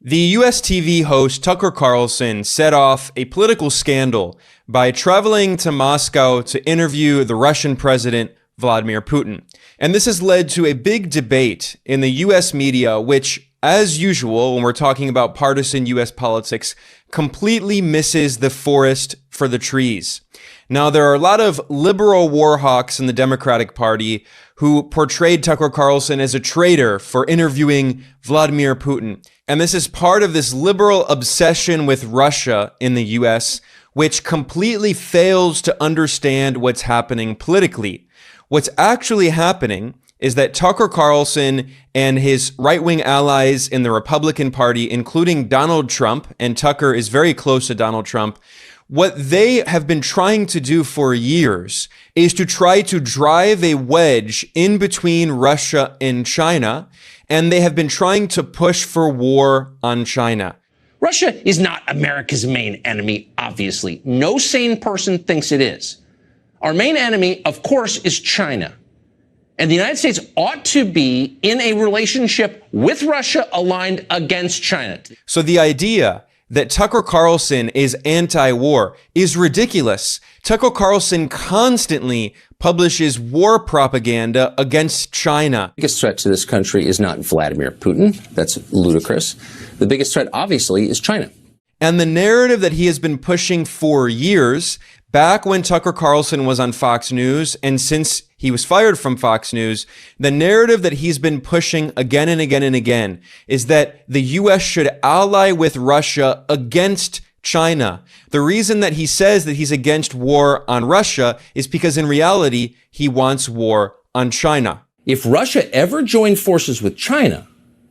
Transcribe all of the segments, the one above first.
The US TV host Tucker Carlson set off a political scandal by traveling to Moscow to interview the Russian president, Vladimir Putin. And this has led to a big debate in the US media, which, as usual, when we're talking about partisan US politics, completely misses the forest for the trees. Now, there are a lot of liberal war hawks in the Democratic Party who portrayed Tucker Carlson as a traitor for interviewing Vladimir Putin. And this is part of this liberal obsession with Russia in the US, which completely fails to understand what's happening politically. What's actually happening is that Tucker Carlson and his right-wing allies in the Republican Party, including Donald Trump, and Tucker is very close to Donald Trump, what they have been trying to do for years is to try to drive a wedge in between Russia and China, and they have been trying to push for war on China. Russia is not America's main enemy, obviously. No sane person thinks it is. Our main enemy, of course, is China. And the United States ought to be in a relationship with Russia aligned against China. So the idea that Tucker Carlson is anti-war is ridiculous. Tucker Carlson constantly publishes war propaganda against China. The biggest threat to this country is not Vladimir Putin. That's ludicrous. The biggest threat, obviously, is China. And the narrative that he has been pushing for years, back when Tucker Carlson was on Fox News, and since he was fired from Fox News, the narrative that he's been pushing again and again and again is that the US should ally with Russia against China. The reason that he says that he's against war on Russia is because in reality, he wants war on China. If Russia ever joined forces with China,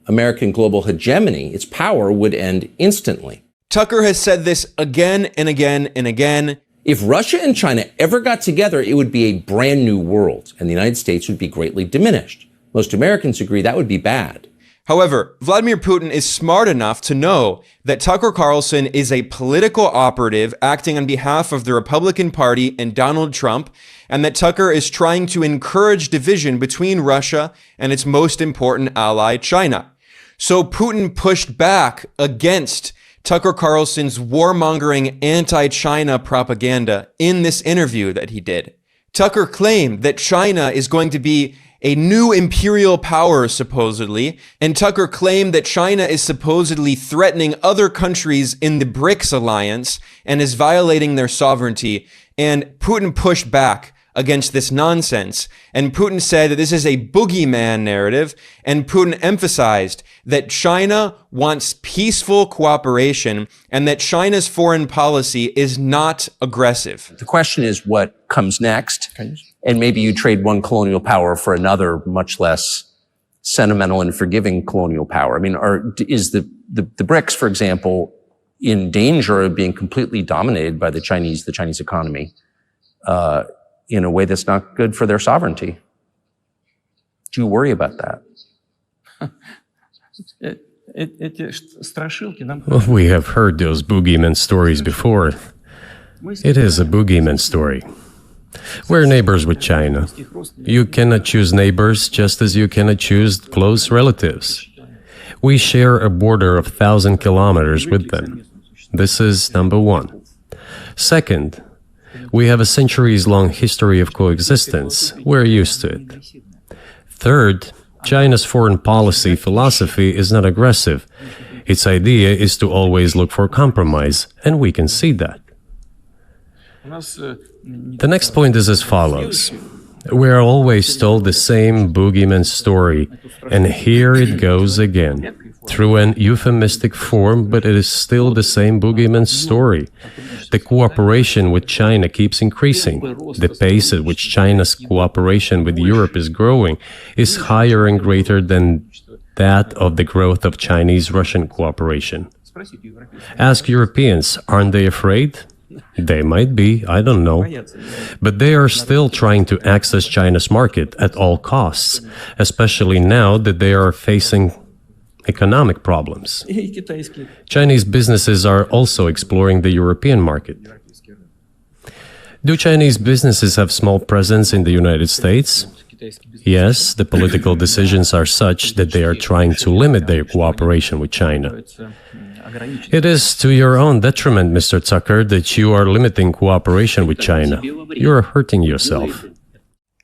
American global hegemony, its power would end instantly. Tucker has said this again and again and again. If Russia and China ever got together, it would be a brand new world, and the United States would be greatly diminished. Most Americans agree that would be bad. However, Vladimir Putin is smart enough to know that Tucker Carlson is a political operative acting on behalf of the Republican Party and Donald Trump, and that Tucker is trying to encourage division between Russia and its most important ally, China. So Putin pushed back against Tucker Carlson's warmongering anti-China propaganda in this interview that he did. Tucker claimed that China is going to be a new imperial power, supposedly, and Tucker claimed that China is supposedly threatening other countries in the BRICS alliance and is violating their sovereignty, and Putin pushed back against this nonsense. And Putin said that this is a boogeyman narrative, and Putin emphasized that China wants peaceful cooperation and that China's foreign policy is not aggressive. The question is what comes next, and maybe you trade one colonial power for another, much less sentimental and forgiving colonial power. I mean, is the BRICS, for example, in danger of being completely dominated by the Chinese economy? In a way that's not good for their sovereignty. Do you worry about that? Well, we have heard those boogeyman stories before. It is a boogeyman story. We're neighbors with China. You cannot choose neighbors just as you cannot choose close relatives. We share a border of 1,000 kilometers with them. This is number one. Second, we have a centuries-long history of coexistence. We're used to it. Third, China's foreign policy philosophy is not aggressive. Its idea is to always look for compromise, and we can see that. The next point is as follows. We are always told the same boogeyman story, and here it goes again. Through an euphemistic form, but it is still the same boogeyman story. The cooperation with China keeps increasing. The pace at which China's cooperation with Europe is growing is higher and greater than that of the growth of Chinese-Russian cooperation. Ask Europeans, aren't they afraid? They might be, I don't know. But they are still trying to access China's market at all costs, especially now that they are facing economic problems. Chinese businesses are also exploring the European market. Do Chinese businesses have small presence in the United States? Yes, the political decisions are such that they are trying to limit their cooperation with China. It is to your own detriment, Mr. Tucker, that you are limiting cooperation with China. You are hurting yourself.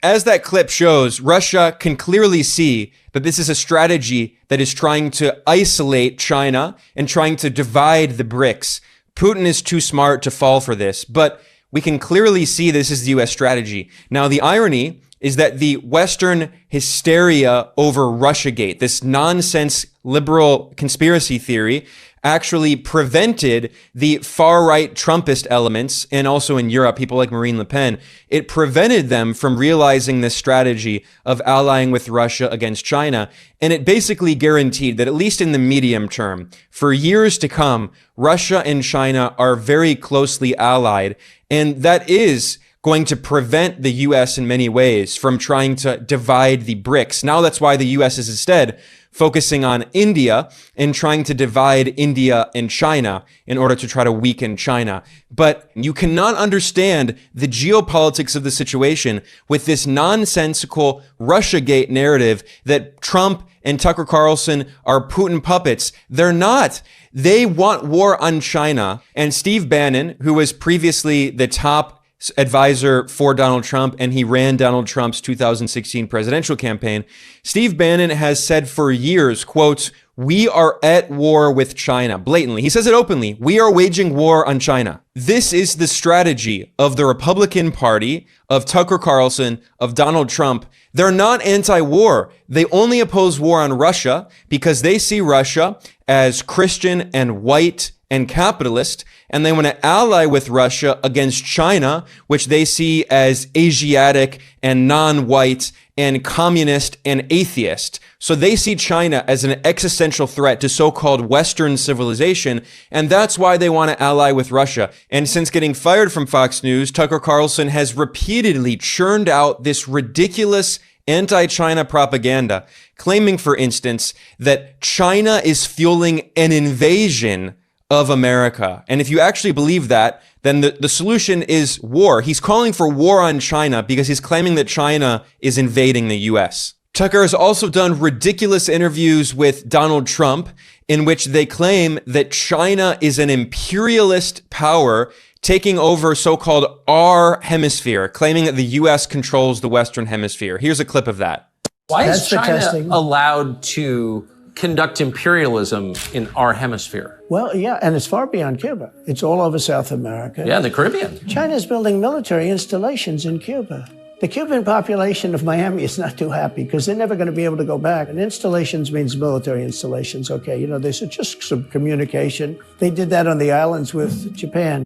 As that clip shows, Russia can clearly see that this is a strategy that is trying to isolate China and trying to divide the BRICS. Putin is too smart to fall for this, but we can clearly see this is the US strategy. Now, the irony is that the Western hysteria over Russiagate, this nonsense liberal conspiracy theory, actually prevented the far-right Trumpist elements, and also in Europe, people like Marine Le Pen, it prevented them from realizing this strategy of allying with Russia against China. And it basically guaranteed that, at least in the medium term, for years to come, Russia and China are very closely allied. And that is going to prevent the US in many ways from trying to divide the BRICS. Now that's why the US is instead focusing on India and trying to divide India and China in order to try to weaken China. But you cannot understand the geopolitics of the situation with this nonsensical Russiagate narrative that Trump and Tucker Carlson are Putin puppets. They're not. They want war on China. And Steve Bannon, who was previously the top advisor for Donald Trump, and he ran Donald Trump's 2016 presidential campaign. Steve Bannon has said for years, quote, "We are at war with China," blatantly. He says it openly. We are waging war on China. This is the strategy of the Republican Party, of Tucker Carlson, of Donald Trump. They're not anti-war. They only oppose war on Russia because they see Russia as Christian and white and capitalist, and they want to ally with Russia against China, which they see as Asiatic and non-white and communist and atheist. So they see China as an existential threat to so-called Western civilization, and that's why they want to ally with Russia. And since getting fired from Fox News, Tucker Carlson has repeatedly churned out this ridiculous anti-China propaganda, claiming, for instance, that China is fueling an invasion of America. And if you actually believe that, then the solution is war. He's calling for war on China because he's claiming that China is invading the US. Tucker has also done ridiculous interviews with Donald Trump in which they claim that China is an imperialist power taking over so-called our hemisphere, claiming that the US controls the Western hemisphere. Here's a clip of that. Why is China allowed to conduct imperialism in our hemisphere? Well, yeah, and it's far beyond Cuba. It's all over South America. Yeah, the Caribbean. China's building military installations in Cuba. The Cuban population of Miami is not too happy because they're never going to be able to go back. And installations means military installations. Okay, you know, there's just some communication. They did that on the islands with Japan.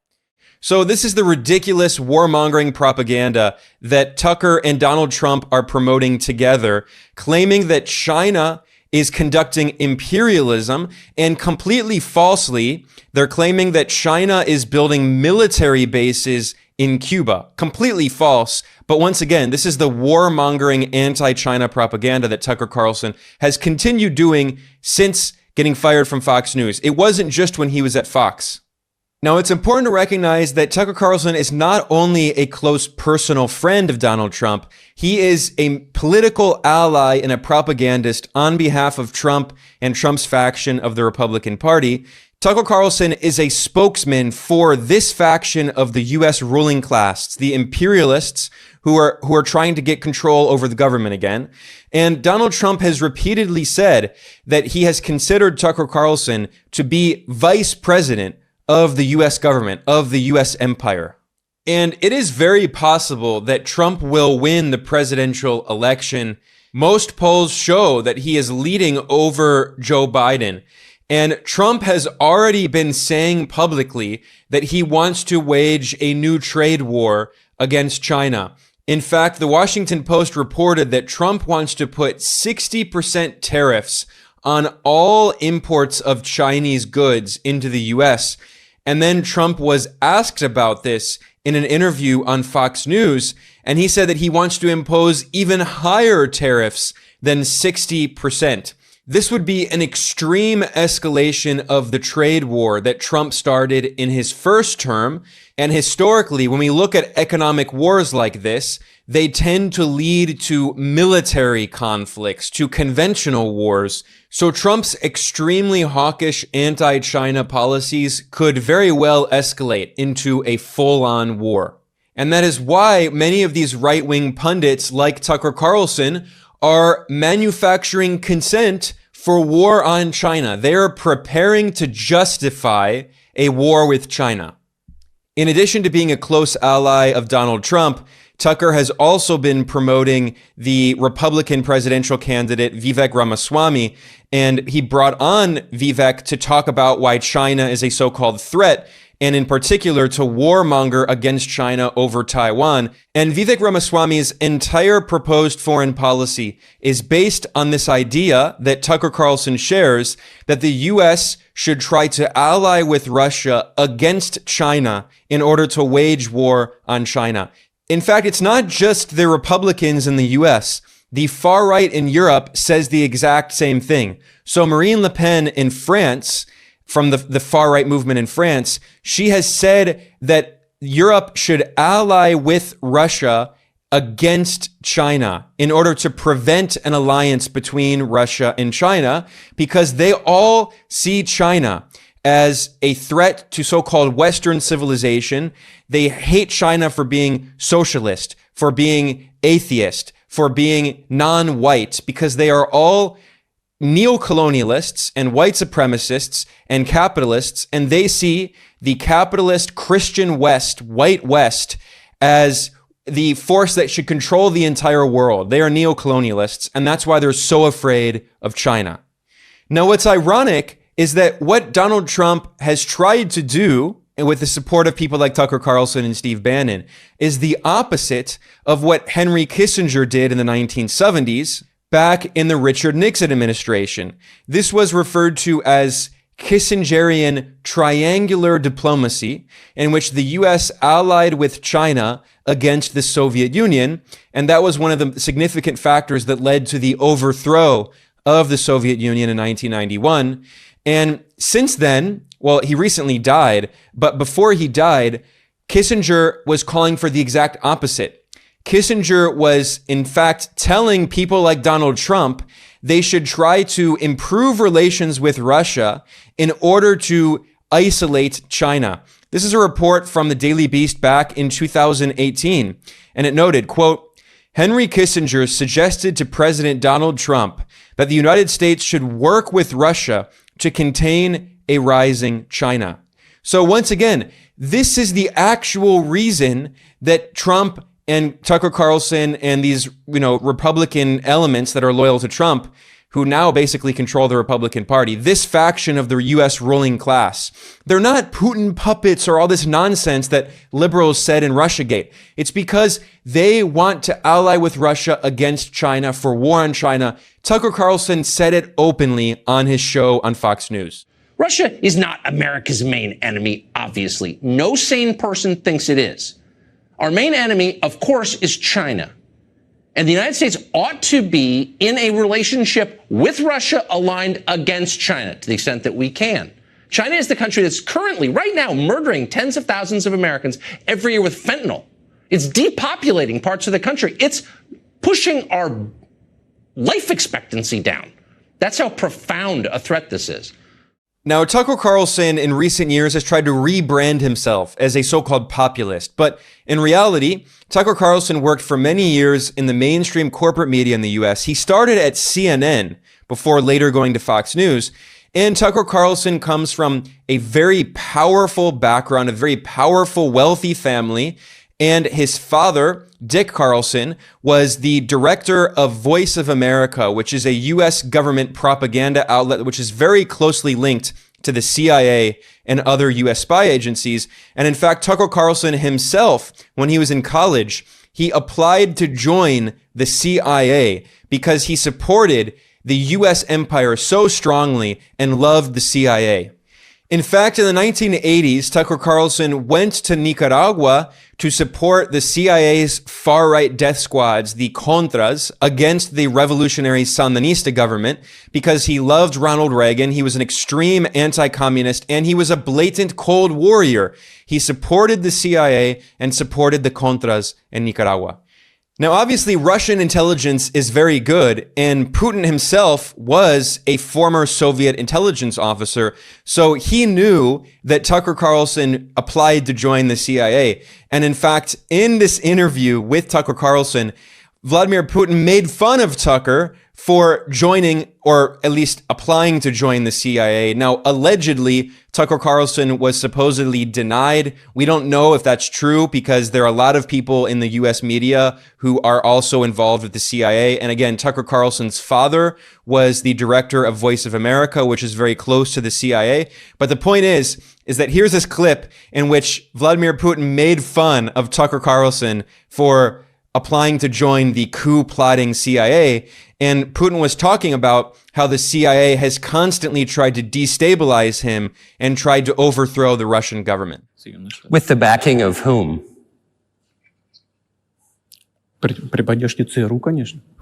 So this is the ridiculous warmongering propaganda that Tucker and Donald Trump are promoting together, claiming that China is conducting imperialism, and completely falsely, they're claiming that China is building military bases in Cuba. Completely false. But once again, this is the warmongering anti-China propaganda that Tucker Carlson has continued doing since getting fired from Fox News. It wasn't just when he was at Fox. Now, it's important to recognize that Tucker Carlson is not only a close personal friend of Donald Trump, he is a political ally and a propagandist on behalf of Trump and Trump's faction of the Republican Party. Tucker Carlson is a spokesman for this faction of the U.S. ruling class, the imperialists who are trying to get control over the government again. And Donald Trump has repeatedly said that he has considered Tucker Carlson to be vice president of the US government, of the US empire. And it is very possible that Trump will win the presidential election. Most polls show that he is leading over Joe Biden. And Trump has already been saying publicly that he wants to wage a new trade war against China. In fact, the Washington Post reported that Trump wants to put 60% tariffs on all imports of Chinese goods into the US. And then Trump was asked about this in an interview on Fox News, and he said that he wants to impose even higher tariffs than 60%. This would be an extreme escalation of the trade war that Trump started in his first term. And historically, when we look at economic wars like this, they tend to lead to military conflicts, to conventional wars. So Trump's extremely hawkish anti-China policies could very well escalate into a full-on war. And that is why many of these right-wing pundits like Tucker Carlson are manufacturing consent for war on China. They are preparing to justify a war with China. In addition to being a close ally of Donald Trump, Tucker has also been promoting the Republican presidential candidate Vivek Ramaswamy, and he brought on Vivek to talk about why China is a so-called threat, and in particular to warmonger against China over Taiwan. And Vivek Ramaswamy's entire proposed foreign policy is based on this idea that Tucker Carlson shares, that the U.S. should try to ally with Russia against China in order to wage war on China. In fact, it's not just the Republicans in the U.S. The far right in Europe says the exact same thing. So Marine Le Pen in France, from the far right movement in France, she has said that Europe should ally with Russia against China in order to prevent an alliance between Russia and China, because they all see China as a threat to so-called Western civilization. They hate China for being socialist, for being atheist, for being non-white, because they are all neo-colonialists and white supremacists and capitalists, and they see the capitalist Christian West, white West, as the force that should control the entire world. They are neo-colonialists, and that's why they're so afraid of China. Now, what's ironic is that what Donald Trump has tried to do, and with the support of people like Tucker Carlson and Steve Bannon, is the opposite of what Henry Kissinger did in the 1970s, back in the Richard Nixon administration. This was referred to as Kissingerian triangular diplomacy, in which the U.S. allied with China against the Soviet Union, and that was one of the significant factors that led to the overthrow of the Soviet Union in 1991. And since then, well, he recently died, but before he died, Kissinger was calling for the exact opposite. Kissinger was, in fact, telling people like Donald Trump they should try to improve relations with Russia in order to isolate China. This is a report from the Daily Beast back in 2018, and it noted, quote, Henry Kissinger suggested to President Donald Trump that the United States should work with Russia to contain a rising China. So once again, this is the actual reason that Trump and Tucker Carlson and these, Republican elements that are loyal to Trump, who now basically control the Republican Party, this faction of the U.S. ruling class, they're not Putin puppets or all this nonsense that liberals said in Russiagate. It's because they want to ally with Russia against China for war on China. Tucker Carlson said it openly on his show on Fox News. Russia is not America's main enemy, obviously. No sane person thinks it is. Our main enemy, of course, is China. And the United States ought to be in a relationship with Russia aligned against China to the extent that we can. China is the country that's currently, right now, murdering tens of thousands of Americans every year with fentanyl. It's depopulating parts of the country. It's pushing our life expectancy down. That's how profound a threat this is. Now, Tucker Carlson in recent years has tried to rebrand himself as a so-called populist, but in reality, Tucker Carlson worked for many years in the mainstream corporate media in the US. He started at CNN before later going to Fox News, and Tucker Carlson comes from a very powerful background, a very powerful, wealthy family, and his father, Dick Carlson, was the director of Voice of America, which is a U.S. government propaganda outlet which is very closely linked to the CIA and other U.S. spy agencies. And in fact, Tucker Carlson himself, when he was in college, he applied to join the CIA because he supported the U.S. empire so strongly and loved the CIA. In fact, in the 1980s, Tucker Carlson went to Nicaragua to support the CIA's far-right death squads, the Contras, against the revolutionary Sandinista government because he loved Ronald Reagan, he was an extreme anti-communist, and he was a blatant Cold Warrior. He supported the CIA and supported the Contras in Nicaragua. Now, obviously, Russian intelligence is very good, and Putin himself was a former Soviet intelligence officer, so he knew that Tucker Carlson applied to join the CIA. And in fact, in this interview with Tucker Carlson, Vladimir Putin made fun of Tucker for joining, or at least applying to join the CIA. Now, allegedly, Tucker Carlson was supposedly denied. We don't know if that's true because there are a lot of people in the US media who are also involved with the CIA. And again, Tucker Carlson's father was the director of Voice of America, which is very close to the CIA. But the point is that here's this clip in which Vladimir Putin made fun of Tucker Carlson for applying to join the coup-plotting CIA. And Putin was talking about how the CIA has constantly tried to destabilize him and tried to overthrow the Russian government. With the backing of whom? With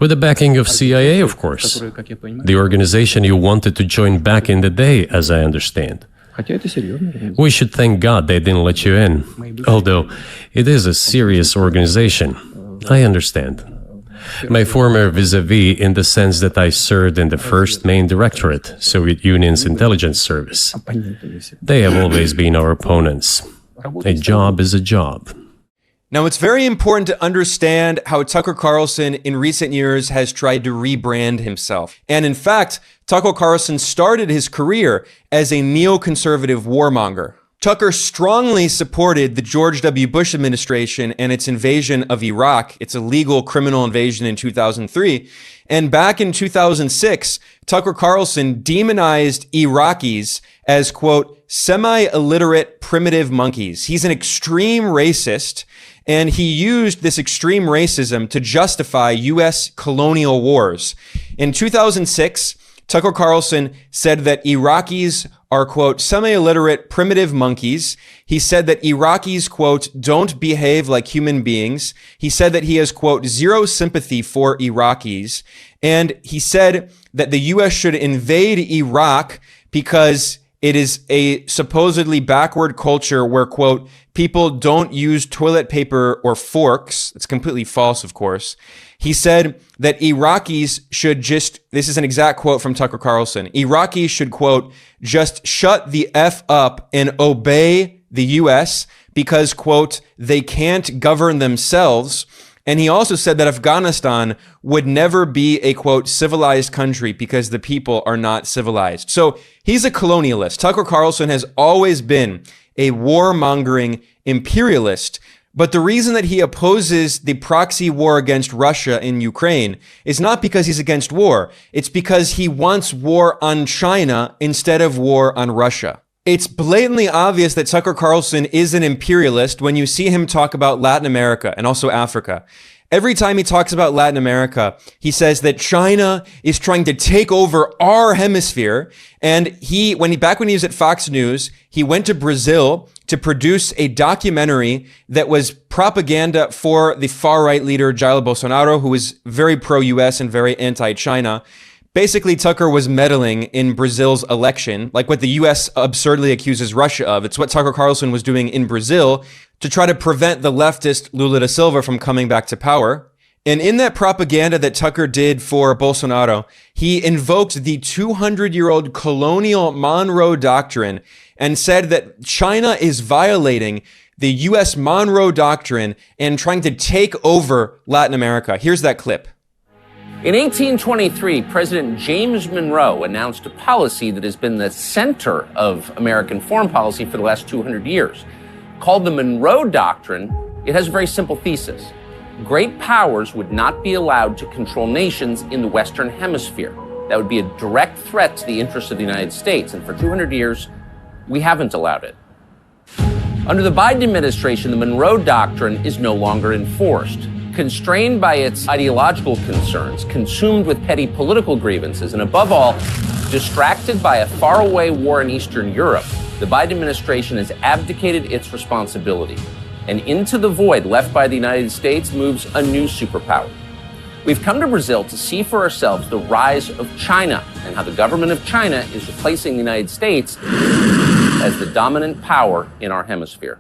the backing of CIA, of course. The organization you wanted to join back in the day, as I understand. We should thank God they didn't let you in. Although it is a serious organization. I understand. My former vis-a-vis in the sense that I served in the first main directorate, Soviet Union's intelligence service. They have always been our opponents. A job is a job. Now, it's very important to understand how Tucker Carlson in recent years has tried to rebrand himself. And in fact, Tucker Carlson started his career as a neoconservative warmonger. Tucker strongly supported the George W. Bush administration and its invasion of Iraq, its illegal criminal invasion in 2003. And back in 2006, Tucker Carlson demonized Iraqis as, quote, semi-illiterate primitive monkeys. He's an extreme racist, and he used this extreme racism to justify U.S. colonial wars. In 2006, Tucker Carlson said that Iraqis are, quote, semi-illiterate primitive monkeys. He said that Iraqis, quote, don't behave like human beings. He said that he has, quote, zero sympathy for Iraqis. And he said that the U.S. should invade Iraq because it is a supposedly backward culture where, quote, people don't use toilet paper or forks. It's completely false, of course. He said that Iraqis should just, this is an exact quote from Tucker Carlson, Iraqis should, quote, just shut the F up and obey the U.S. because, quote, they can't govern themselves. And he also said that Afghanistan would never be a, quote, civilized country because the people are not civilized. So he's a colonialist. Tucker Carlson has always been a warmongering imperialist. But the reason that he opposes the proxy war against Russia in Ukraine is not because he's against war. It's because he wants war on China instead of war on Russia. It's blatantly obvious that Tucker Carlson is an imperialist when you see him talk about Latin America and also Africa. Every time he talks about Latin America, he says that China is trying to take over our hemisphere. And back when he was at Fox News, he went to Brazil to produce a documentary that was propaganda for the far-right leader, Jair Bolsonaro, who was very pro-US and very anti-China. Basically, Tucker was meddling in Brazil's election, like what the US absurdly accuses Russia of. It's what Tucker Carlson was doing in Brazil to try to prevent the leftist Lula da Silva from coming back to power. And in that propaganda that Tucker did for Bolsonaro, he invoked the 200-year-old colonial Monroe Doctrine and said that China is violating the US Monroe Doctrine and trying to take over Latin America. Here's that clip. In 1823, President James Monroe announced a policy that has been the center of American foreign policy for the last 200 years. Called the Monroe Doctrine, it has a very simple thesis. Great powers would not be allowed to control nations in the Western Hemisphere. That would be a direct threat to the interests of the United States, and for 200 years, we haven't allowed it. Under the Biden administration, the Monroe Doctrine is no longer enforced. Constrained by its ideological concerns, consumed with petty political grievances, and above all, Distracted by a faraway war in Eastern Europe, the Biden administration has abdicated its responsibility, and into the void left by the United States moves a new superpower. We've come to Brazil to see for ourselves the rise of China and how the government of China is replacing the United States as the dominant power in our hemisphere.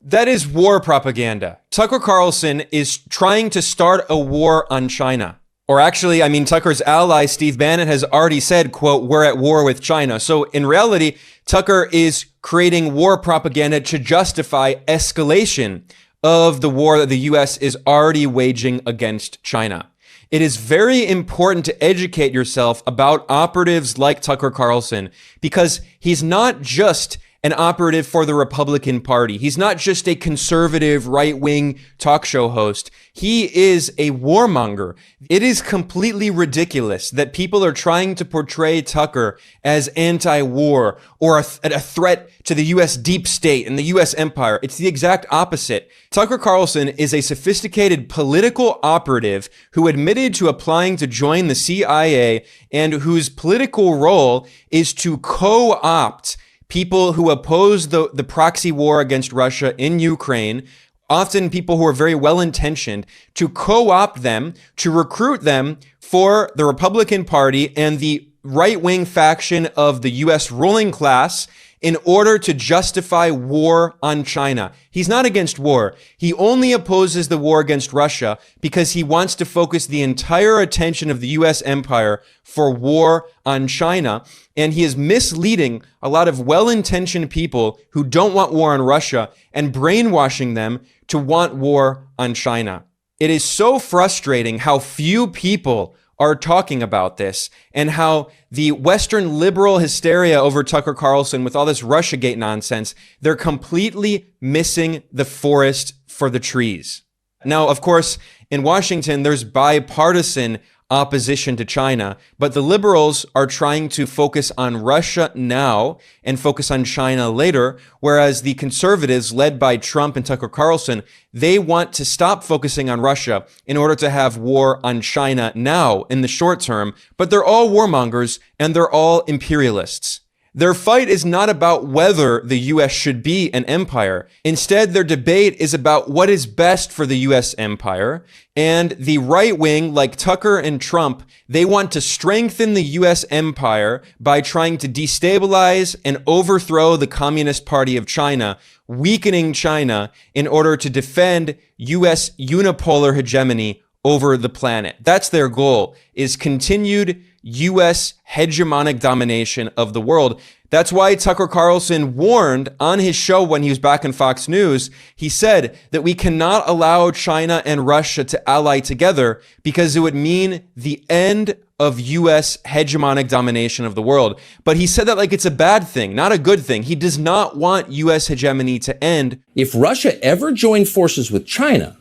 That is war propaganda. Tucker Carlson is trying to start a war on China. Or actually, I mean, Tucker's ally, Steve Bannon, has already said, quote, we're at war with China. So in reality, Tucker is creating war propaganda to justify escalation of the war that the U.S. is already waging against China. It is very important to educate yourself about operatives like Tucker Carlson because he's not just an operative for the Republican Party. He's not just a conservative right-wing talk show host. He is a warmonger. It is completely ridiculous that people are trying to portray Tucker as anti-war or a threat to the U.S. deep state and the U.S. empire. It's the exact opposite. Tucker Carlson is a sophisticated political operative who admitted to applying to join the CIA and whose political role is to co-opt people who oppose the proxy war against Russia in Ukraine, often people who are very well-intentioned, to co-opt them, to recruit them for the Republican Party and the right-wing faction of the U.S. ruling class in order to justify war on China. He's not against war. He only opposes the war against Russia because he wants to focus the entire attention of the U.S. empire for war on China. And he is misleading a lot of well-intentioned people who don't want war on Russia and brainwashing them to want war on China. It is so frustrating how few people are talking about this and how the Western liberal hysteria over Tucker Carlson with all this Russiagate nonsense, they're completely missing the forest for the trees. Now, of course, in Washington, there's bipartisan opposition to China, but the liberals are trying to focus on Russia now and focus on China later, whereas the conservatives led by Trump and Tucker Carlson, they want to stop focusing on Russia in order to have war on China now in the short term, but they're all warmongers and they're all imperialists. Their fight is not about whether the U.S. should be an empire. Instead, their debate is about what is best for the U.S. empire. And the right wing, like Tucker and Trump, they want to strengthen the U.S. empire by trying to destabilize and overthrow the Communist Party of China, weakening China in order to defend U.S. unipolar hegemony over the planet. That's their goal, is continued U.S. hegemonic domination of the world. That's why Tucker Carlson warned on his show when he was back on Fox News. He said that we cannot allow China and Russia to ally together because it would mean the end of U.S. hegemonic domination of the world. But he said that like it's a bad thing, not a good thing. He does not want U.S. hegemony to end. If Russia ever joined forces with China,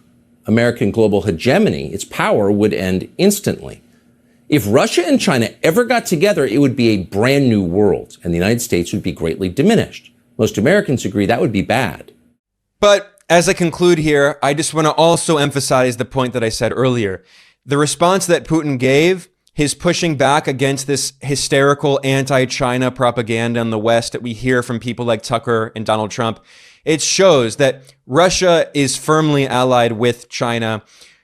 American global hegemony, its power would end instantly. If Russia and China ever got together, it would be a brand new world, and the United States would be greatly diminished. Most Americans agree that would be bad. But as I conclude here, I just want to also emphasize the point that I said earlier. The response that Putin gave, his pushing back against this hysterical anti-China propaganda in the West that we hear from people like Tucker and Donald Trump, it shows that Russia is firmly allied with China.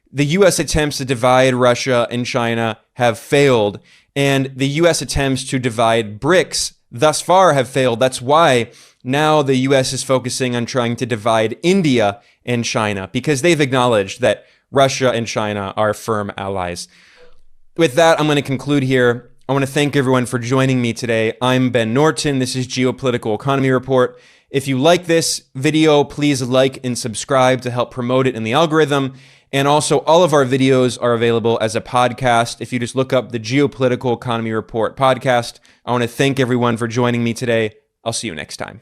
The U.S. attempts to divide Russia and China have failed, and the U.S. attempts to divide BRICS thus far have failed. That's why now the U.S. is focusing on trying to divide India and China, because they've acknowledged that Russia and China are firm allies. With that, I'm going to conclude here. I want to thank everyone for joining me today. I'm Ben Nортън. This is Geopolitical Economy Report. If you like this video, please like and subscribe to help promote it in the algorithm. And also, all of our videos are available as a podcast. If you just look up the Geopolitical Economy Report podcast, I want to thank everyone for joining me today. I'll see you next time.